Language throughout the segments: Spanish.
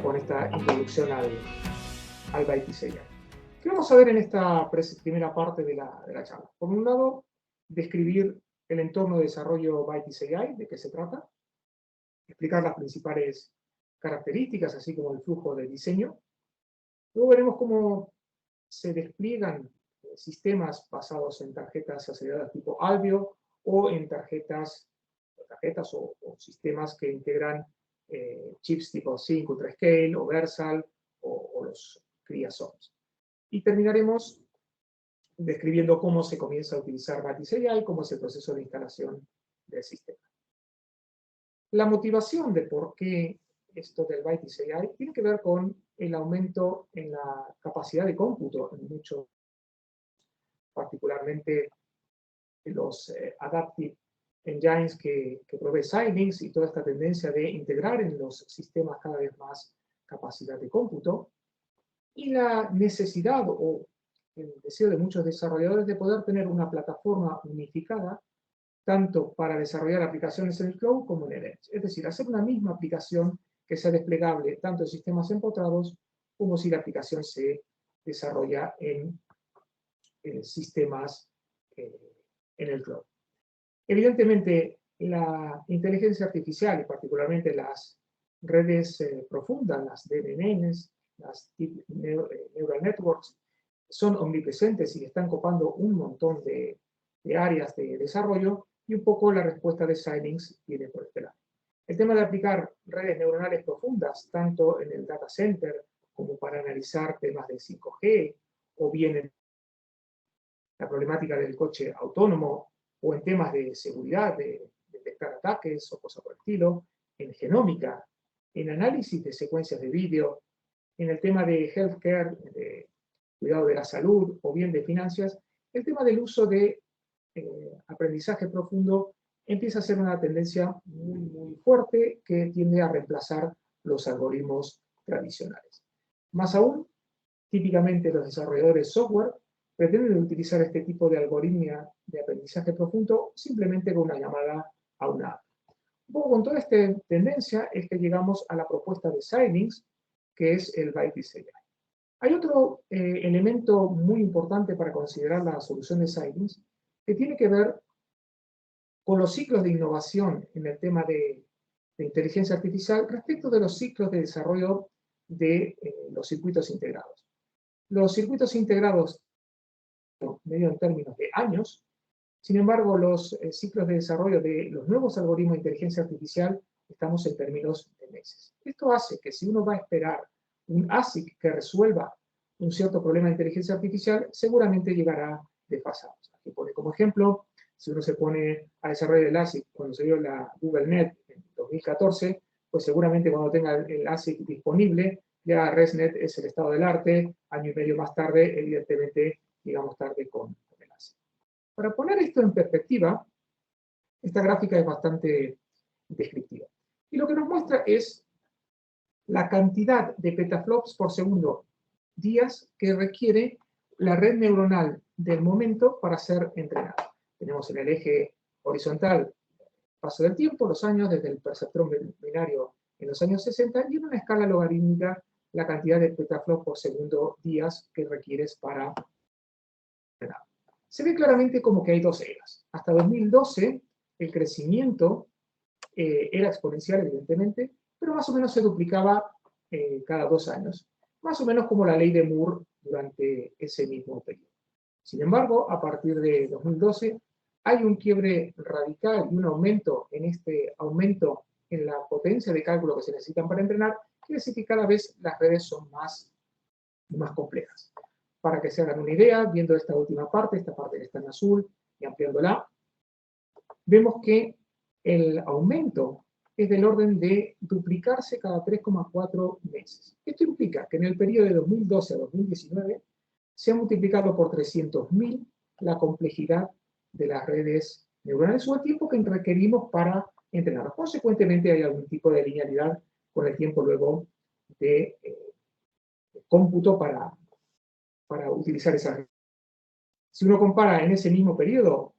con esta introducción al Byte CI. ¿Qué vamos a ver en esta primera parte de la charla? Por un lado, describir el entorno de desarrollo Byte CI, de qué se trata, explicar las principales características, así como el flujo de diseño. Luego veremos cómo se despliegan sistemas basados en tarjetas aceleradas tipo Alveo o en tarjetas o sistemas que integran chips tipo Sync, UltraScale o Versal o los CRIA-SOMs. Y terminaremos describiendo cómo se comienza a utilizar Byte CI y cómo es el proceso de instalación del sistema. La motivación de por qué esto del Byte CI tiene que ver con el aumento en la capacidad de cómputo en muchos, particularmente los Adaptive Engines que provee Xilinx y toda esta tendencia de integrar en los sistemas cada vez más capacidad de cómputo, y la necesidad o el deseo de muchos desarrolladores de poder tener una plataforma unificada tanto para desarrollar aplicaciones en el cloud como en el edge. Es decir, hacer una misma aplicación que sea desplegable tanto en sistemas empotrados como si la aplicación se desarrolla en sistemas en el cloud. Evidentemente, la inteligencia artificial y particularmente las redes profundas, las DNNs, las Deep Neural Networks, son omnipresentes y están copando un montón de áreas de desarrollo, y un poco la respuesta de Xilinx viene por este lado. El tema de aplicar redes neuronales profundas, tanto en el data center como para analizar temas de 5G, o bien en la problemática del coche autónomo, o en temas de seguridad, de detectar ataques o cosas por el estilo, en genómica, en análisis de secuencias de vídeo, en el tema de healthcare, de cuidado de la salud, o bien de finanzas, el tema del uso de aprendizaje profundo empieza a ser una tendencia muy, muy fuerte que tiende a reemplazar los algoritmos tradicionales. Más aún, típicamente los desarrolladores de software pretenden utilizar este tipo de algoritmia de aprendizaje profundo simplemente con una llamada a una API. Un poco con toda esta tendencia es que llegamos a la propuesta de Xilinx, que es el Byte CI. Hay otro elemento muy importante para considerar la solución de Xilinx, que tiene que ver con los ciclos de innovación en el tema de inteligencia artificial respecto de los ciclos de desarrollo de los circuitos integrados. Los circuitos integrados, medio en términos de años, sin embargo, los ciclos de desarrollo de los nuevos algoritmos de inteligencia artificial estamos en términos de meses. Esto hace que si uno va a esperar un ASIC que resuelva un cierto problema de inteligencia artificial, seguramente llegará desfasado. Aquí pone como ejemplo, si uno se pone a desarrollar el ASIC cuando se dio la Google Net en 2014, pues seguramente cuando tenga el ASIC disponible, ya ResNet es el estado del arte, año y medio más tarde, evidentemente, llegamos tarde con el ASIC. Para poner esto en perspectiva, esta gráfica es bastante descriptiva. Y lo que nos muestra es la cantidad de petaflops por segundo, días, que requiere la red neuronal del momento para ser entrenada. Tenemos en el eje horizontal paso del tiempo, los años, desde el perceptrón binario en los años 60, y en una escala logarítmica la cantidad de petaflops por segundo, días, que requieres para entrenar. Se ve claramente como que hay dos eras. Hasta 2012 el crecimiento era exponencial, evidentemente, pero más o menos se duplicaba cada 2 años, más o menos como la ley de Moore durante ese mismo periodo. Sin embargo, a partir de 2012 hay un quiebre radical y un aumento en la potencia de cálculo que se necesitan para entrenar, quiere decir que cada vez las redes son más complejas. Para que se hagan una idea, viendo esta última parte, esta parte que está en azul, y ampliándola, vemos que el aumento es del orden de duplicarse cada 3,4 meses. Esto implica que en el periodo de 2012 a 2019 se ha multiplicado por 300.000 la complejidad de las redes neuronales o el tiempo que requerimos para entrenar. Consecuentemente, hay algún tipo de linealidad con el tiempo luego de cómputo para utilizar esa red. Si uno compara en ese mismo periodo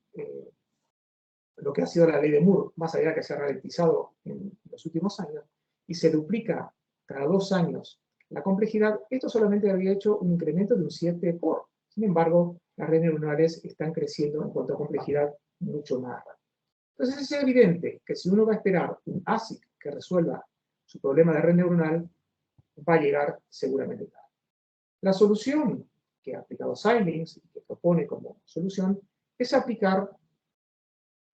lo que ha sido la ley de Moore, más allá de que se ha ralentizado en los últimos años, y se duplica cada 2 años la complejidad, esto solamente había hecho un incremento de un 7 por. Sin embargo, las redes neuronales están creciendo en cuanto a complejidad mucho más rápido. Entonces es evidente que si uno va a esperar un ASIC que resuelva su problema de red neuronal, va a llegar seguramente tarde. La solución que ha aplicado Xilinx y que propone como solución es aplicar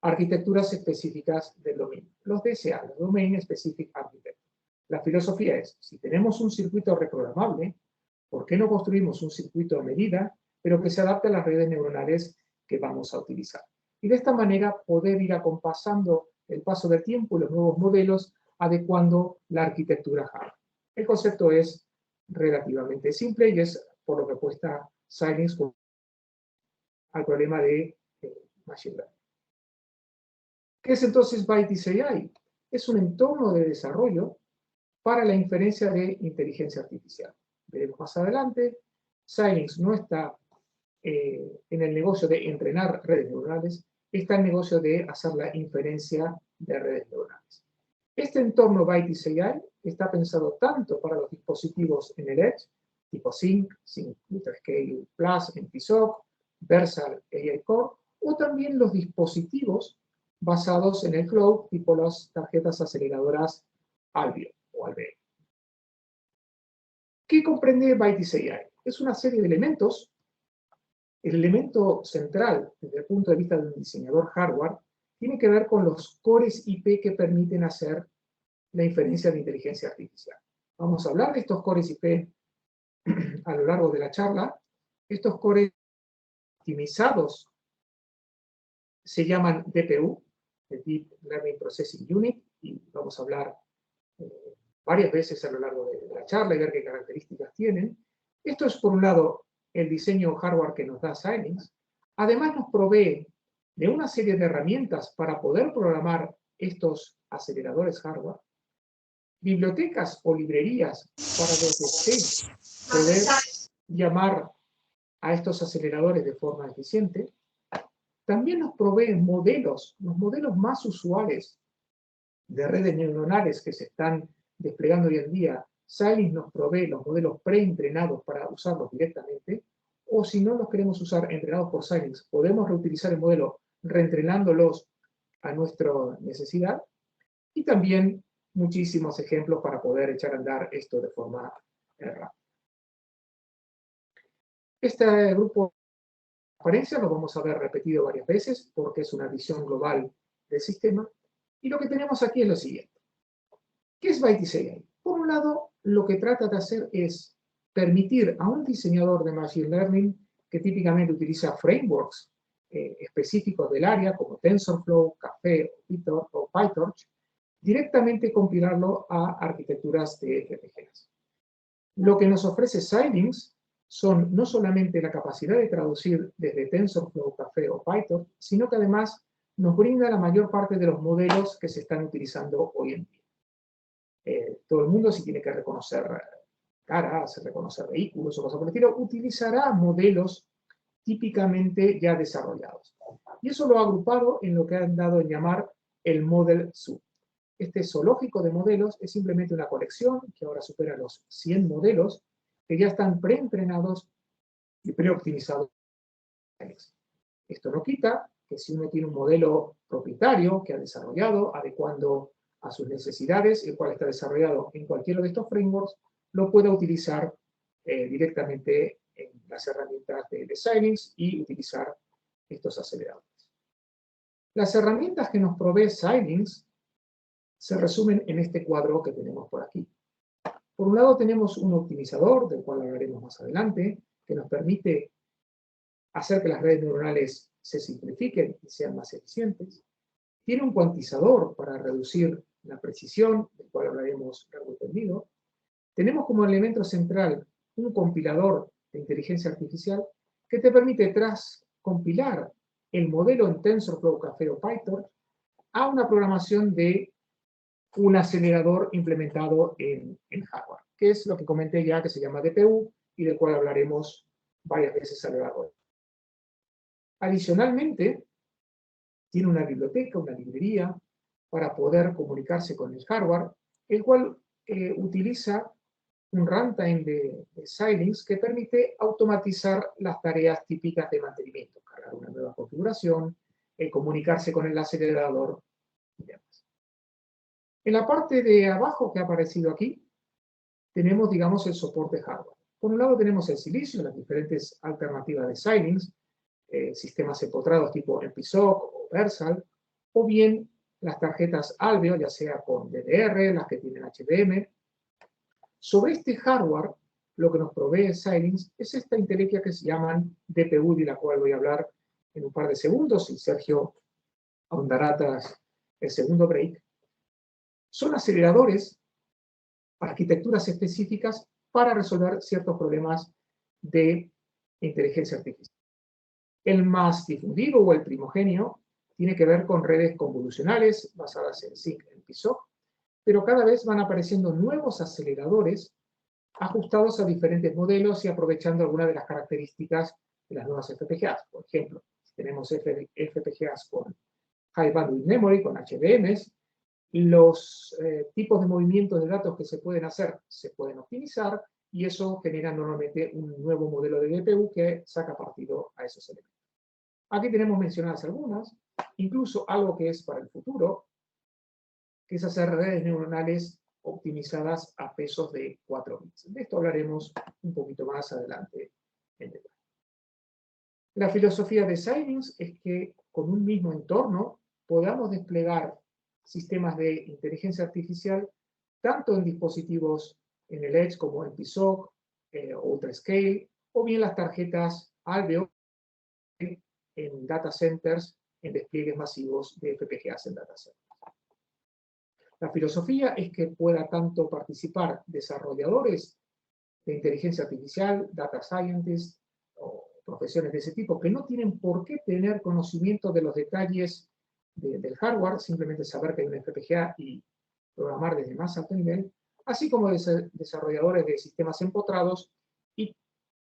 arquitecturas específicas del dominio, los DSA, los Domain Specific Architecture. La filosofía es, si tenemos un circuito reprogramable, ¿por qué no construimos un circuito a medida, pero que se adapte a las redes neuronales que vamos a utilizar? Y de esta manera poder ir acompasando el paso del tiempo y los nuevos modelos, adecuando la arquitectura hardware. El concepto es relativamente simple y es por lo que apuesta Xilinx al problema de Machine Learning. ¿Qué es entonces ByteDance? Es un entorno de desarrollo para la inferencia de inteligencia artificial. Veremos más adelante, Xilinx no está en el negocio de entrenar redes neuronales, está en el negocio de hacer la inferencia de redes neuronales. Este entorno ByteDance está pensado tanto para los dispositivos en el Edge, tipo Sync Scale Plus, NP-SOC, Versal AI Core, o también los dispositivos basados en el cloud, tipo las tarjetas aceleradoras Albion o Alveo. ¿Qué comprende ByteDance? Es una serie de elementos. El elemento central, desde el punto de vista de un diseñador hardware, tiene que ver con los cores IP que permiten hacer la inferencia de inteligencia artificial. Vamos a hablar de estos cores IP a lo largo de la charla. Estos cores optimizados se llaman DPU, de Deep Learning Processing Unit, y vamos a hablar varias veces a lo largo de la charla y ver qué características tienen. Esto es, por un lado, el diseño hardware que nos da Xilinx. Además, nos provee de una serie de herramientas para poder programar estos aceleradores hardware, bibliotecas o librerías para desde C poder llamar a estos aceleradores de forma eficiente. También nos provee modelos, los modelos más usuales de redes neuronales que se están desplegando hoy en día. Xilinx nos provee los modelos preentrenados para usarlos directamente, o si no los queremos usar entrenados por Xilinx, podemos reutilizar el modelo reentrenándolos a nuestra necesidad, y también muchísimos ejemplos para poder echar a andar esto de forma rápida. Este grupo de referencia lo vamos a ver repetido varias veces porque es una visión global del sistema. Y lo que tenemos aquí es lo siguiente. ¿Qué es ByteDance? Por un lado, lo que trata de hacer es permitir a un diseñador de Machine Learning que típicamente utiliza frameworks específicos del área, como TensorFlow, Caffe o PyTorch, directamente compilarlo a arquitecturas de FPGAs. Lo que nos ofrece Xilinx son no solamente la capacidad de traducir desde TensorFlow, Caffe o PyTorch, sino que además nos brinda la mayor parte de los modelos que se están utilizando hoy en día. Todo el mundo, si tiene que reconocer caras, reconocer vehículos o cosas por el estilo, utilizará modelos típicamente ya desarrollados. Y eso lo ha agrupado en lo que han dado en llamar el Model Zoo. Este zoológico de modelos es simplemente una colección que ahora supera los 100 modelos que ya están preentrenados y preoptimizados. Esto no quita que si uno tiene un modelo propietario que ha desarrollado adecuando a sus necesidades, el cual está desarrollado en cualquiera de estos frameworks, lo pueda utilizar directamente en las herramientas de Xilinx y utilizar estos aceleradores. Las herramientas que nos provee Xilinx se resumen en este cuadro que tenemos por aquí. Por un lado tenemos un optimizador, del cual hablaremos más adelante, que nos permite hacer que las redes neuronales se simplifiquen y sean más eficientes. Tiene un cuantizador para reducir la precisión, del cual hablaremos largo y tendido. Tenemos como elemento central un compilador de inteligencia artificial que te permite, tras compilar el modelo en TensorFlow, Caffe o PyTorch, a una programación de un acelerador implementado en hardware, que es lo que comenté ya, que se llama DPU, y del cual hablaremos varias veces a lo largo de. Adicionalmente, tiene una biblioteca, una librería, para poder comunicarse con el hardware, el cual utiliza un runtime de Xilinx que permite automatizar las tareas típicas de mantenimiento, cargar una nueva configuración, comunicarse con el acelerador y demás. En la parte de abajo que ha aparecido aquí, tenemos, digamos, el soporte hardware. Por un lado tenemos el silicio, las diferentes alternativas de Xilinx, sistemas empotrados tipo MPSoC o Versal, o bien las tarjetas Alveo, ya sea con DDR, las que tienen HBM. Sobre este hardware, lo que nos provee Xilinx es esta inteligencia que se llaman DPU, de la cual voy a hablar en un par de segundos, y Sergio ahondará tras el segundo break. Son aceleradores, arquitecturas específicas para resolver ciertos problemas de inteligencia artificial. El más difundido o el primogenio tiene que ver con redes convolucionales basadas en SIC, en PSOC, pero cada vez van apareciendo nuevos aceleradores ajustados a diferentes modelos y aprovechando algunas de las características de las nuevas FPGAs. Por ejemplo, si tenemos FPGAs con High Bandwidth Memory, con HBMs, los tipos de movimientos de datos que se pueden hacer se pueden optimizar y eso genera normalmente un nuevo modelo de DPU que saca partido a esos elementos. Aquí tenemos mencionadas algunas, incluso algo que es para el futuro, que es hacer redes neuronales optimizadas a pesos de 4 bits. De esto hablaremos un poquito más adelante en detalle. La filosofía de Xilinx es que con un mismo entorno podamos desplegar sistemas de inteligencia artificial tanto en dispositivos en el Edge como en PSoC o UltraScale, o bien las tarjetas Alveo en data centers, en despliegues masivos de FPGAs en data centers. La filosofía es que pueda tanto participar desarrolladores de inteligencia artificial, data scientists o profesiones de ese tipo, que no tienen por qué tener conocimiento de los detalles del hardware, simplemente saber que hay una FPGA y programar desde más alto nivel, así como desarrolladores de sistemas empotrados y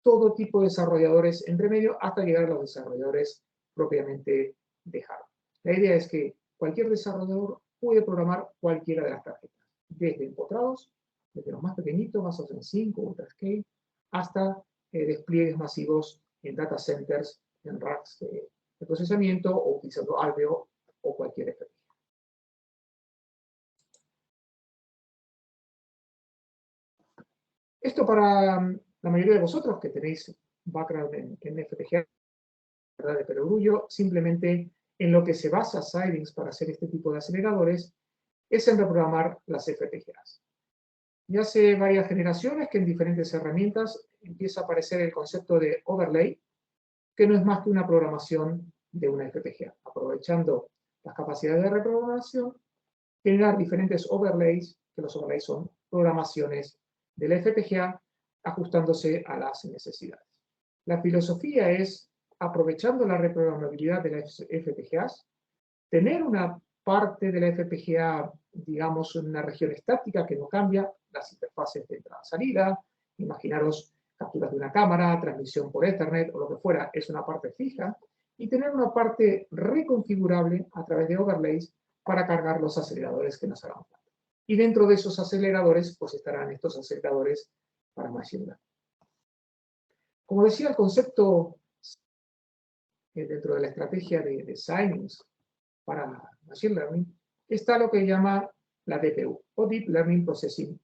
todo tipo de desarrolladores entre medio hasta llegar a los desarrolladores propiamente de hardware. La idea es que cualquier desarrollador puede programar cualquiera de las tarjetas, desde empotrados, desde los más pequeñitos, basados en 5 o UltraScale, hasta despliegues masivos en data centers, en racks de procesamiento o utilizando Alveo o cualquier FPGA. Esto para la mayoría de vosotros que tenéis background en FPGA, de perogrullo, simplemente en lo que se basa Xilinx para hacer este tipo de aceleradores es en reprogramar las FPGAs. Ya hace varias generaciones que en diferentes herramientas empieza a aparecer el concepto de overlay, que no es más que una programación de una FPGA, aprovechando las capacidades de reprogramación, generar diferentes overlays, que los overlays son programaciones de la FPGA ajustándose a las necesidades. La filosofía es, aprovechando la reprogramabilidad de las FPGAs, tener una parte de la FPGA, digamos, en una región estática que no cambia, las interfaces de entrada-salida, imaginaros capturas de una cámara, transmisión por Ethernet o lo que fuera, es una parte fija, y tener una parte reconfigurable a través de overlays para cargar los aceleradores que nos hagan falta. Y dentro de esos aceleradores, pues estarán estos aceleradores para Machine Learning. Como decía, el concepto dentro de la estrategia de Xilinx para Machine Learning está lo que llama la DPU, o Deep Learning Processing.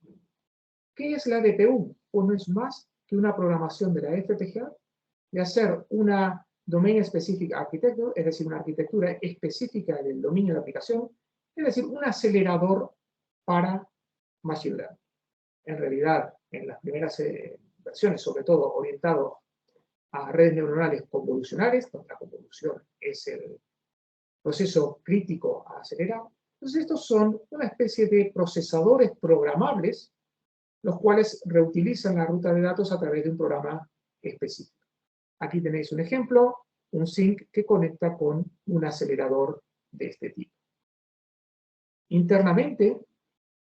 ¿Qué es la DPU? Pues no es más que una programación de la FPGA de hacer una Domain Specific Architecture, es decir, una arquitectura específica del dominio de aplicación, es decir, un acelerador para Machine Learning. En realidad, en las primeras versiones, sobre todo orientado a redes neuronales convolucionales, donde la convolución es el proceso crítico a acelerar. Entonces, estos son una especie de procesadores programables, los cuales reutilizan la ruta de datos a través de un programa específico. Aquí tenéis un ejemplo, un SYNC que conecta con un acelerador de este tipo. Internamente,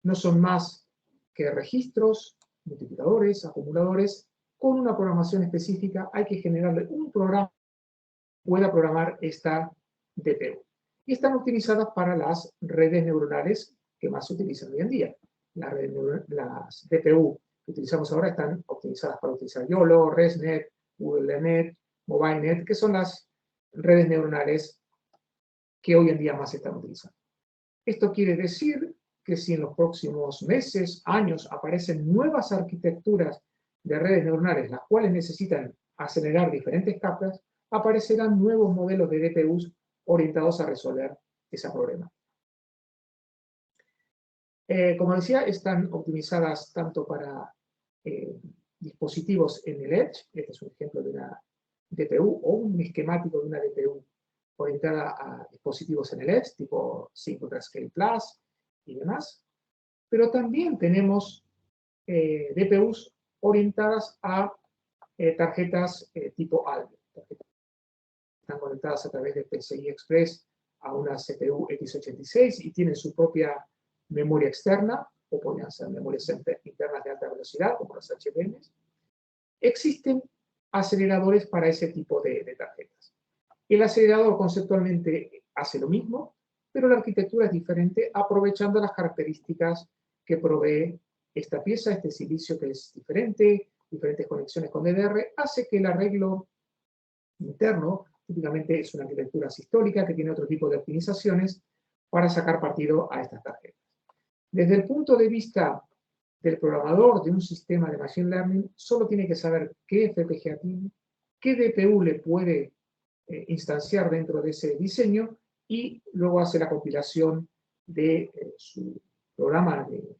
no son más que registros, multiplicadores, acumuladores, con una programación específica. Hay que generarle un programa que pueda programar esta DPU. Y están optimizadas para las redes neuronales que más se utilizan hoy en día. las DPU que utilizamos ahora están optimizadas para utilizar YOLO, ResNet, GoogleNet, MobileNet, que son las redes neuronales que hoy en día más se están utilizando. Esto quiere decir que si en los próximos meses, años, aparecen nuevas arquitecturas de redes neuronales, las cuales necesitan acelerar diferentes capas, aparecerán nuevos modelos de DPUs orientados a resolver ese problema. Como decía, están optimizadas tanto para dispositivos en el Edge, este es un ejemplo de una DPU o un esquemático de una DPU orientada a dispositivos en el Edge, tipo Scale Plus y demás, pero también tenemos DPUs orientadas a tarjetas tipo Alveo. Están conectadas a través de PCI Express a una CPU x86 y tienen su propia memoria externa, o podrían ser memorias internas de alta velocidad, como los HBMs. Existen aceleradores para ese tipo de tarjetas. El acelerador conceptualmente hace lo mismo, pero la arquitectura es diferente, aprovechando las características que provee esta pieza, este silicio que es diferente, diferentes conexiones con DDR, hace que el arreglo interno, típicamente es una arquitectura sistólica que tiene otro tipo de optimizaciones para sacar partido a estas tarjetas. Desde el punto de vista del programador de un sistema de Machine Learning, solo tiene que saber qué FPGA tiene, qué DPU le puede instanciar dentro de ese diseño y luego hace la compilación de su programa de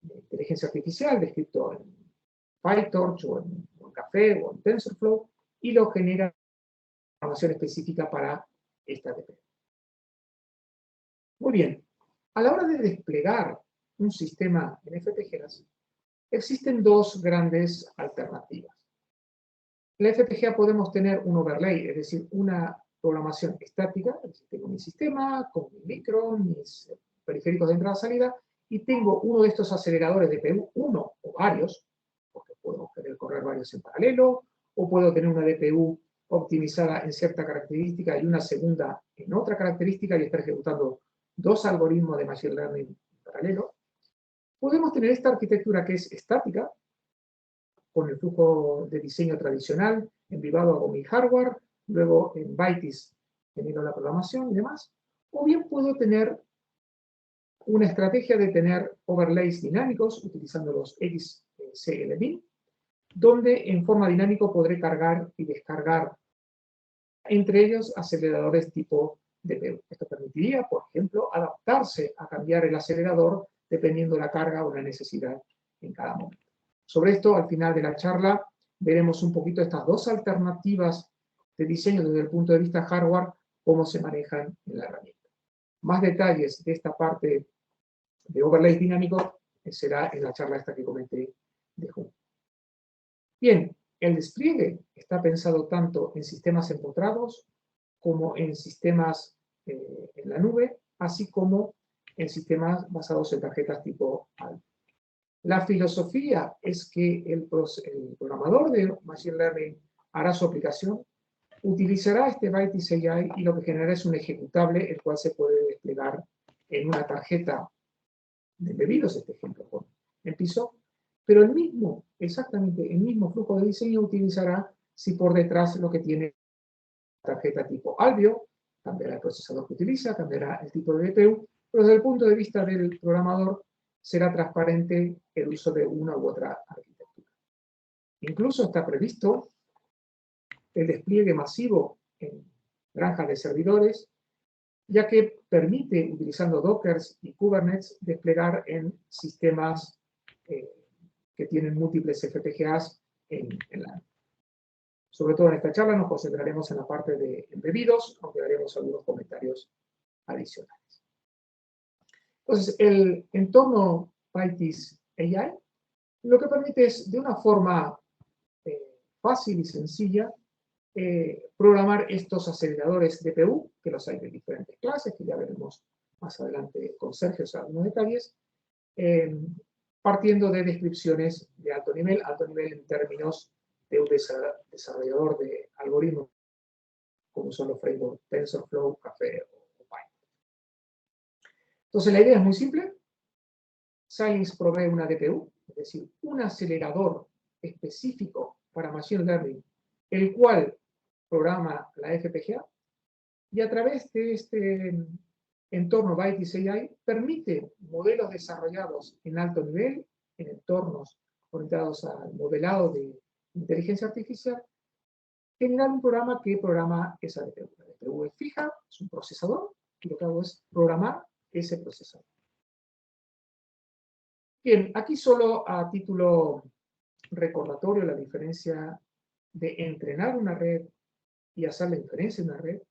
inteligencia artificial, descrito en PyTorch o en Café o en TensorFlow, y lo genera información específica para esta DPU. Muy bien, a la hora de desplegar un sistema en FPGAs, existen dos grandes alternativas. En la FPGA podemos tener un overlay, es decir, una programación estática, es decir, tengo mi sistema con mi micro, mis periféricos de entrada-salida, y tengo uno de estos aceleradores de DPU, uno o varios, porque puedo querer correr varios en paralelo, o puedo tener una DPU optimizada en cierta característica y una segunda en otra característica y estar ejecutando dos algoritmos de Machine Learning en paralelo. Podemos tener esta arquitectura que es estática, con el flujo de diseño tradicional, en privado hago mi hardware, luego en Bytes genero la programación y demás, o bien puedo tener una estrategia de tener overlays dinámicos utilizando los XCLB, donde en forma dinámica podré cargar y descargar entre ellos aceleradores tipo DPU. Esto permitiría, por ejemplo, adaptarse a cambiar el acelerador dependiendo de la carga o la necesidad en cada momento. Sobre esto, al final de la charla, veremos un poquito estas dos alternativas de diseño desde el punto de vista hardware, cómo se manejan en la herramienta. Más detalles de esta parte de overlay dinámico será en la charla esta que comenté de junio. Bien, el despliegue está pensado tanto en sistemas empotrados como en sistemas en la nube, así como en sistemas basados en tarjetas tipo Alveo. La filosofía es que el programador de Machine Learning hará su aplicación, utilizará este Bytes AI y lo que generará es un ejecutable el cual se puede desplegar en una tarjeta de embebidos, este ejemplo en piso, pero exactamente el mismo flujo de diseño utilizará si por detrás lo que tiene tarjeta tipo Alveo, cambiará el procesador que utiliza, cambiará el tipo de DPU, pero desde el punto de vista del programador será transparente el uso de una u otra arquitectura. Incluso está previsto el despliegue masivo en granjas de servidores, ya que permite, utilizando Dockers y Kubernetes, desplegar en sistemas que tienen múltiples FPGAs en la nube. Sobre todo en esta charla nos concentraremos en la parte de embebidos, aunque haremos algunos comentarios adicionales. Entonces, el entorno Bytes AI lo que permite es, de una forma fácil y sencilla, programar estos aceleradores DPU, que los hay de diferentes clases, que ya veremos más adelante con Sergio algunos detalles, partiendo de descripciones de alto nivel en términos de un desarrollador de algoritmos, como son los frameworks TensorFlow, Café o Python. Entonces la idea es muy simple, Xilinx provee una DPU, es decir, un acelerador específico para Machine Learning, el cual programa la FPGA, y a través de este entorno Bytes AI permite modelos desarrollados en alto nivel, en entornos orientados al modelado de inteligencia artificial, generar un programa que programa esa DPU. La DPU es fija, es un procesador, y lo que hago es programar ese procesador. Bien, aquí solo a título recordatorio la diferencia de entrenar una red y hacer la inferencia en una red.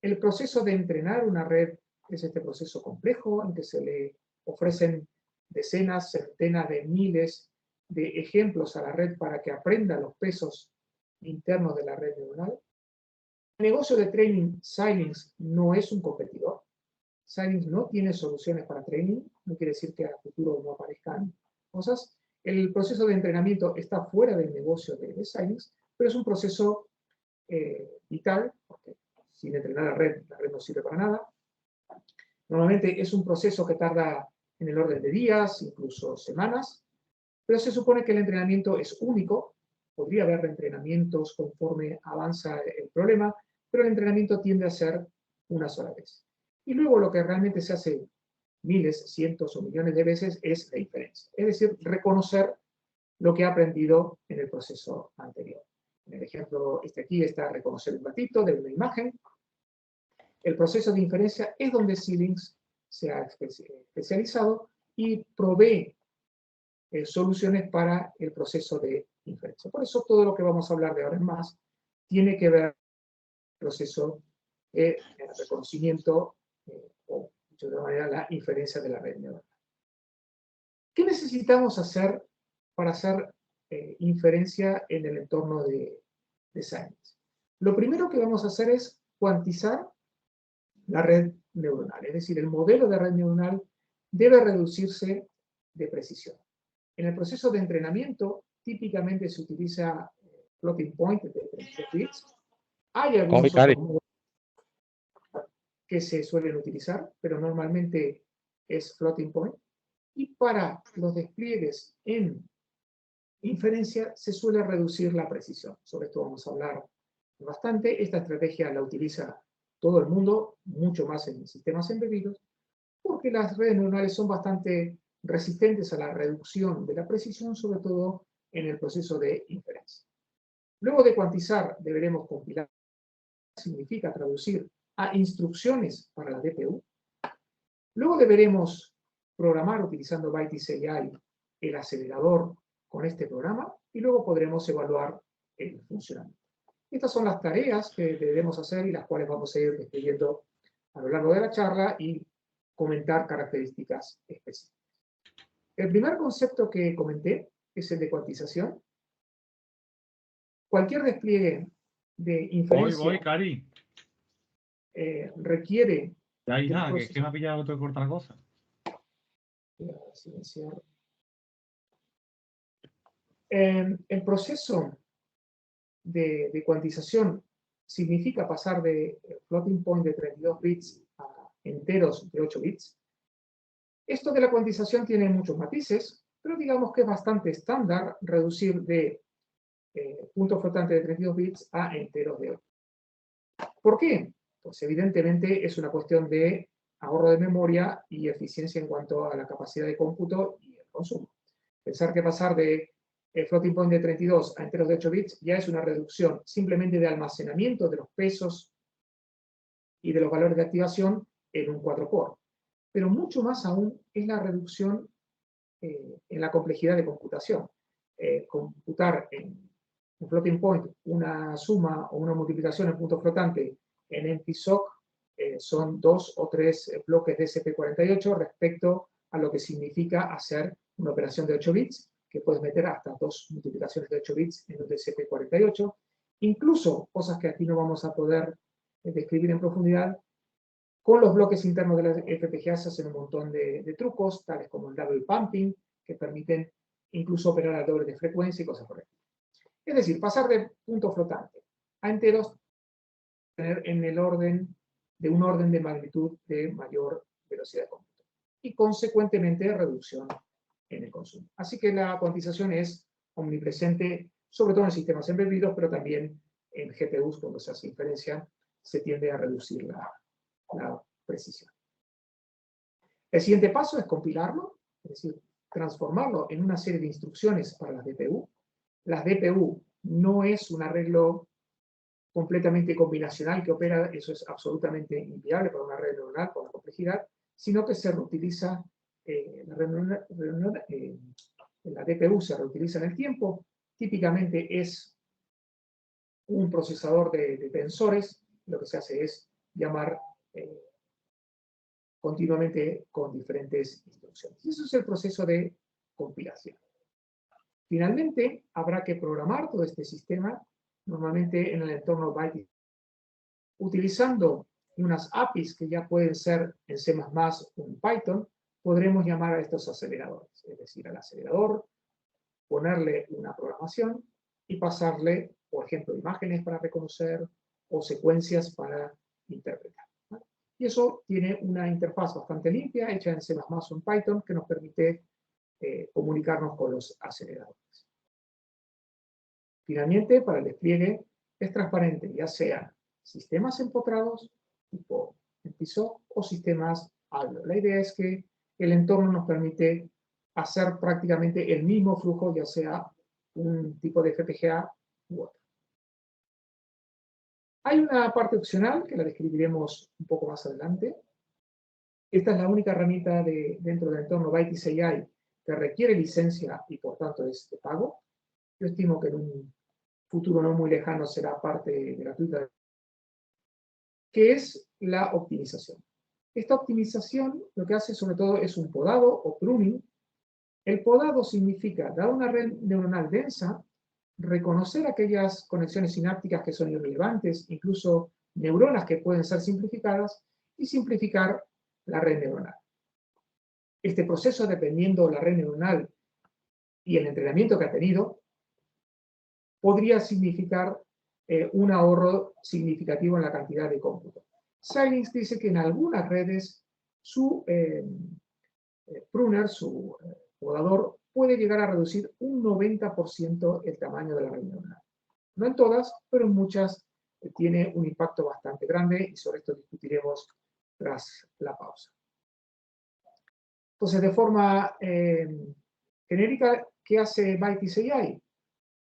El proceso de entrenar una red es este proceso complejo en que se le ofrecen decenas, centenas de miles de ejemplos a la red para que aprenda los pesos internos de la red neuronal. El negocio de training, Xilinx no es un competidor. Xilinx no tiene soluciones para training, no quiere decir que a futuro no aparezcan cosas. El proceso de entrenamiento está fuera del negocio de Xilinx, pero es un proceso vital, porque sin entrenar la red no sirve para nada. Normalmente es un proceso que tarda en el orden de días, incluso semanas, pero se supone que el entrenamiento es único. Podría haber reentrenamientos conforme avanza el problema, pero el entrenamiento tiende a ser una sola vez. Y luego lo que realmente se hace miles, cientos o millones de veces es la inferencia. Es decir, reconocer lo que ha aprendido en el proceso anterior. En el ejemplo aquí está reconocer un gatito de una imagen. El proceso de inferencia es donde Xilinx se ha especializado y provee soluciones para el proceso de inferencia. Por eso todo lo que vamos a hablar de ahora en más tiene que ver con el proceso de reconocimiento o, de otra manera, la inferencia de la red neuronal. ¿Qué necesitamos hacer para hacer inferencia en el entorno de Xilinx? Lo primero que vamos a hacer es cuantizar la red neuronal, es decir, el modelo de red neuronal debe reducirse de precisión. En el proceso de entrenamiento, típicamente se utiliza floating point de 32 bits. Hay algunos otros modelos que se suelen utilizar, pero normalmente es floating point. Y para los despliegues en inferencia se suele reducir la precisión. Sobre esto vamos a hablar bastante. Esta estrategia la utiliza todo el mundo, mucho más en sistemas embebidos, porque las redes neuronales son bastante resistentes a la reducción de la precisión, sobre todo en el proceso de inferencia. Luego de cuantizar, deberemos compilar, significa traducir a instrucciones para la DPU. Luego deberemos programar utilizando Bytes AI el acelerador con este programa y luego podremos evaluar el funcionamiento. Estas son las tareas que debemos hacer y las cuales vamos a ir describiendo a lo largo de la charla y comentar características específicas. El primer concepto que comenté es el de cuantización. Cualquier despliegue de inferencia Cari. Requiere... Ya, hija, que es que me ha pillado otro corta la cosa. Voy a silenciar. El proceso de cuantización significa pasar de floating point de 32 bits a enteros de 8 bits. Esto de la cuantización tiene muchos matices, pero digamos que es bastante estándar reducir de punto flotante de 32 bits a enteros de 8. ¿Por qué? Pues evidentemente es una cuestión de ahorro de memoria y eficiencia en cuanto a la capacidad de cómputo y el consumo. Pensar que pasar de floating point de 32 a enteros de 8 bits ya es una reducción simplemente de almacenamiento de los pesos y de los valores de activación en un 4-core. Pero mucho más aún es la reducción en la complejidad de computación. Computar en floating point una suma o una multiplicación en punto flotante en NP-SOC son 2 o 3 bloques de SP48 respecto a lo que significa hacer una operación de 8 bits, que puedes meter hasta 2 multiplicaciones de 8 bits en un DCP48. Incluso cosas que aquí no vamos a poder describir en profundidad, con los bloques internos de la FPGA se hacen un montón de trucos, tales como el double pumping, que permiten incluso operar a doble de frecuencia y cosas por el estilo. Es decir, pasar de punto flotante a enteros, tener en el orden de un orden de magnitud de mayor velocidad de cómputo. y consecuentemente reducción en el consumo. Así que la cuantización es omnipresente, sobre todo en sistemas embebidos, pero también en GPUs, cuando se hace inferencia, se tiende a reducir la precisión. El siguiente paso es compilarlo, es decir, transformarlo en una serie de instrucciones para las DPU. Las DPU no es un arreglo completamente combinacional que opera, eso es absolutamente inviable para una red neuronal con la complejidad, sino que se reutiliza, la DPU se reutiliza en el tiempo, típicamente es un procesador de tensores, lo que se hace es llamar continuamente con diferentes instrucciones. Y eso es el proceso de compilación. Finalmente, habrá que programar todo este sistema, normalmente en el entorno Byte, utilizando unas APIs que ya pueden ser en C++ o en Python, podremos llamar a estos aceleradores, es decir, al acelerador, ponerle una programación y pasarle, por ejemplo, imágenes para reconocer o secuencias para interpretar. Y eso tiene una interfaz bastante limpia, hecha en C++ o en Python, que nos permite comunicarnos con los aceleradores. Finalmente, para el despliegue es transparente, ya sean sistemas empotrados, tipo MPSOC, o sistemas ALO. La idea es que el entorno nos permite hacer prácticamente el mismo flujo, ya sea un tipo de FPGA u otro. Hay una parte opcional que la describiremos un poco más adelante. Esta es la única herramienta dentro del entorno Byte AI que requiere licencia y por tanto es de pago. Yo estimo que en un futuro no muy lejano será parte gratuita, que es la optimización. Esta optimización lo que hace sobre todo es un podado o pruning. El podado significa dar una red neuronal densa, reconocer aquellas conexiones sinápticas que son irrelevantes, incluso neuronas que pueden ser simplificadas, y simplificar la red neuronal. Este proceso, dependiendo la red neuronal y el entrenamiento que ha tenido, podría significar un ahorro significativo en la cantidad de cómputo. Xilinx dice que en algunas redes su pruner, su podador, puede llegar a reducir un 90% el tamaño de la red neuronal. No en todas, pero en muchas tiene un impacto bastante grande y sobre esto discutiremos tras la pausa. Entonces, de forma genérica, ¿qué hace Byte AI?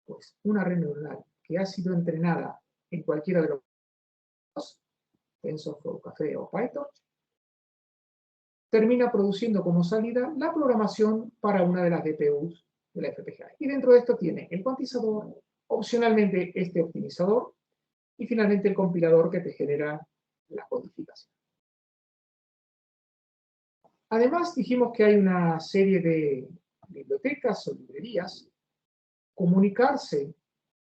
Pues una red neuronal que ha sido entrenada en cualquiera de los dos, TensorFlow, Café o Python, termina produciendo como salida la programación para una de las DPUs de la FPGA. Y dentro de esto tiene el cuantizador, opcionalmente este optimizador, y finalmente el compilador que te genera la codificación. Además, dijimos que hay una serie de bibliotecas o librerías. Comunicarse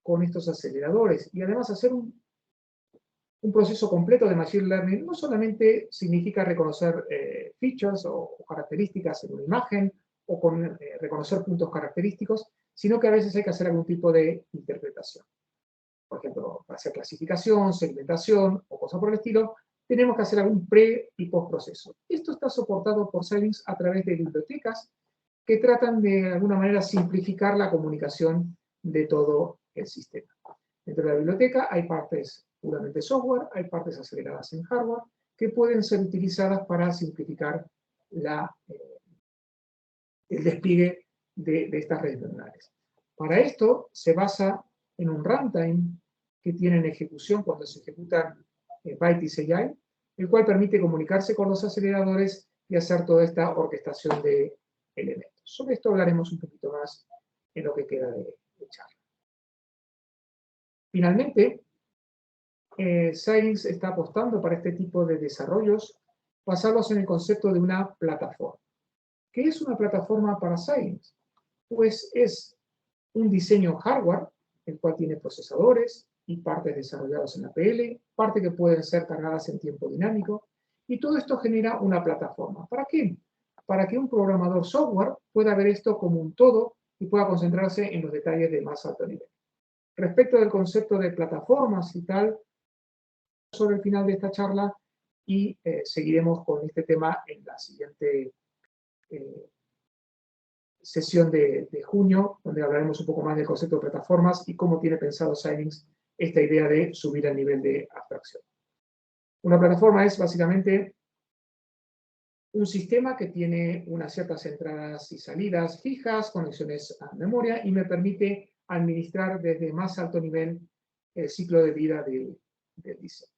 con estos aceleradores y además hacer un proceso completo de Machine Learning no solamente significa reconocer features o características en una imagen o con reconocer puntos característicos, sino que a veces hay que hacer algún tipo de interpretación. Por ejemplo, para hacer clasificación, segmentación o cosas por el estilo, tenemos que hacer algún pre- y postproceso. Esto está soportado por Xilinx a través de bibliotecas que tratan de alguna manera simplificar la comunicación de todo el sistema. Dentro de la biblioteca hay partes puramente software, hay partes aceleradas en hardware que pueden ser utilizadas para simplificar el despliegue de estas redes neuronales. Para esto se basa en un runtime que tiene en ejecución cuando se ejecutan Byte AI, el cual permite comunicarse con los aceleradores y hacer toda esta orquestación de elementos. Sobre esto hablaremos un poquito más en lo que queda de charla. Finalmente, Xilinx está apostando para este tipo de desarrollos basados en el concepto de una plataforma. ¿Qué es una plataforma para Xilinx? Pues es un diseño hardware, el cual tiene procesadores y partes desarrollados en APL, partes que pueden ser cargadas en tiempo dinámico, y todo esto genera una plataforma. ¿Para qué? Para que un programador software pueda ver esto como un todo y pueda concentrarse en los detalles de más alto nivel. Respecto del concepto de plataformas y tal, sobre el final de esta charla y seguiremos con este tema en la siguiente sesión de junio, donde hablaremos un poco más del concepto de plataformas y cómo tiene pensado Xilinx esta idea de subir el nivel de abstracción. Una plataforma es básicamente un sistema que tiene unas ciertas entradas y salidas fijas, conexiones a memoria, y me permite administrar desde más alto nivel el ciclo de vida del diseño.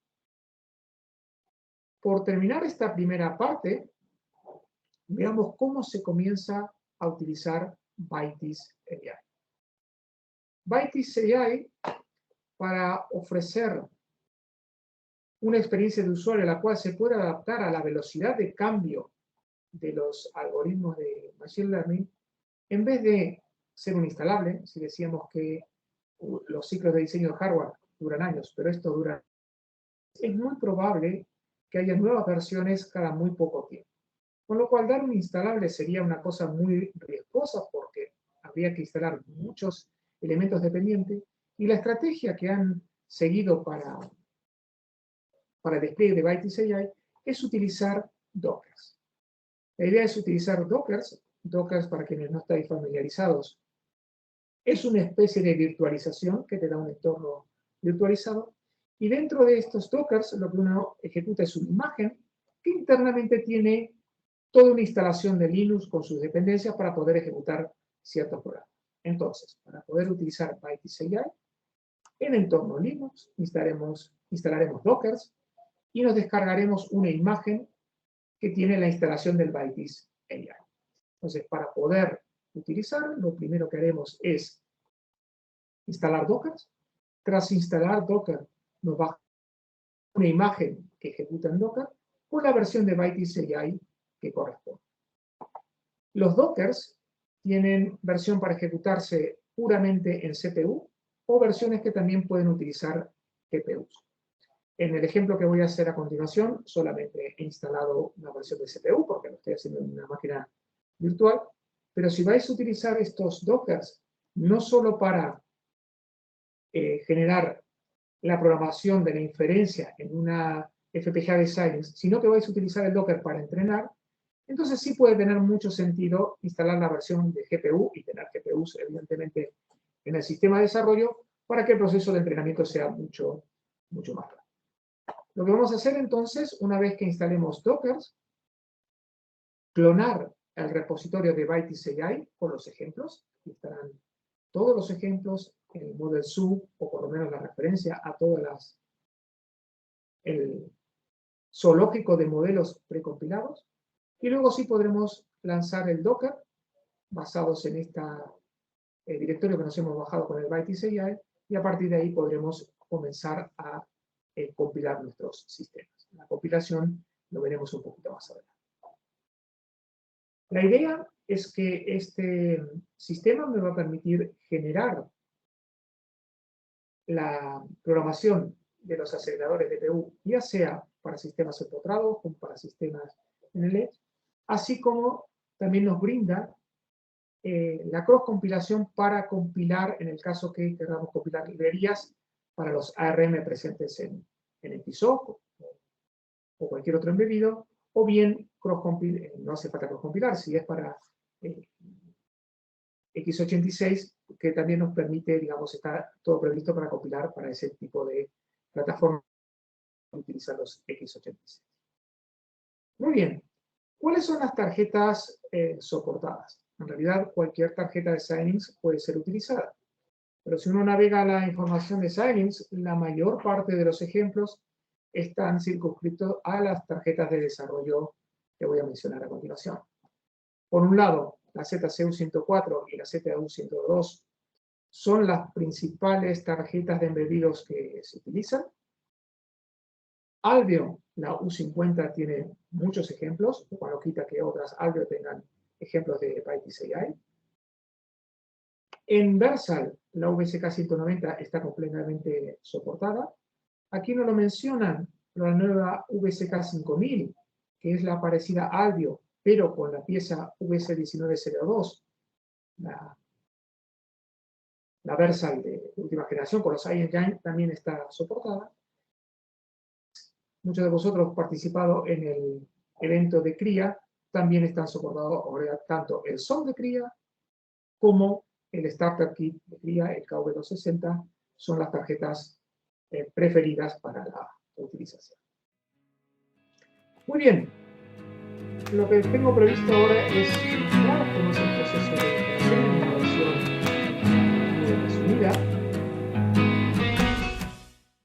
Por terminar esta primera parte, veamos cómo se comienza a utilizar Bytes AI. Bytes AI, para ofrecer una experiencia de usuario a la cual se puede adaptar a la velocidad de cambio de los algoritmos de Machine Learning, en vez de ser un instalable, si decíamos que los ciclos de diseño de hardware duran años, pero esto dura, es muy probable que haya nuevas versiones cada muy poco tiempo. Con lo cual, dar un instalable sería una cosa muy riesgosa porque habría que instalar muchos elementos dependientes, y la estrategia que han seguido para el despliegue de Bytes AI es utilizar Dockers. La idea es utilizar Dockers. Dockers, para quienes no estáis familiarizados, es una especie de virtualización que te da un entorno virtualizado, y dentro de estos Dockers lo que uno ejecuta es una imagen que internamente tiene toda una instalación de Linux con sus dependencias para poder ejecutar ciertos programas. Entonces, para poder utilizar Bytes AI, en entorno Linux instalaremos Dockers y nos descargaremos una imagen que tiene la instalación del Bytes AI. Entonces, para poder utilizar, lo primero que haremos es instalar Docker. Tras instalar Docker, nos va una imagen que ejecuta en Docker con la versión de Bytes AI que corresponde. Los Dockers tienen versión para ejecutarse puramente en CPU o versiones que también pueden utilizar GPUs. En el ejemplo que voy a hacer a continuación, solamente he instalado una versión de CPU porque lo estoy haciendo en una máquina virtual, pero si vais a utilizar estos Dockers no solo para generar la programación de la inferencia en una FPGA de Xilinx, sino que vais a utilizar el Docker para entrenar, entonces sí puede tener mucho sentido instalar la versión de GPU y tener GPUs, evidentemente, en el sistema de desarrollo para que el proceso de entrenamiento sea mucho más rápido. Lo que vamos a hacer entonces, una vez que instalemos Docker, clonar el repositorio de Bytes AI con los ejemplos. Aquí estarán todos los ejemplos, el Model Sub, o por lo menos la referencia a todas el zoológico de modelos precompilados. Y luego sí podremos lanzar el Docker basados en este directorio que nos hemos bajado con el Bytes AI, y a partir de ahí podremos comenzar a compilar nuestros sistemas. La compilación lo veremos un poquito más adelante. La idea es que este sistema me va a permitir generar la programación de los aceleradores de GPU, ya sea para sistemas empotrados como para sistemas NLE, así como también nos brinda la cross-compilación para compilar, en el caso que queramos compilar librerías para los ARM presentes en Ntisoc o cualquier otro embebido, o bien no hace falta cross-compilar, si es para x86, que también nos permite, digamos, está todo previsto para compilar para ese tipo de plataforma, utilizar los x86. Muy bien, ¿cuáles son las tarjetas soportadas? En realidad, cualquier tarjeta de Xilinx puede ser utilizada, pero si uno navega la información de Xilinx, la mayor parte de los ejemplos están circunscritos a las tarjetas de desarrollo que voy a mencionar a continuación. Por un lado, la ZCU104 y la ZU102 son las principales tarjetas de embebidos que se utilizan. Alveo, la U50, tiene muchos ejemplos, lo cual no quita que otras Alveo tengan ejemplos de Bytes AI. En Versal, la VSK190 está completamente soportada. Aquí no lo mencionan, pero la nueva VSK5000, que es la parecida a Alveo, pero con la pieza VS1902, la Versal de última generación, con los iEngine, también está soportada. Muchos de vosotros han participado en el evento de CRIA, también están soportados ahora tanto el software de cría como el Starter Kit de cría, el KV260, son las tarjetas preferidas para la utilización. Muy bien, lo que tengo previsto ahora es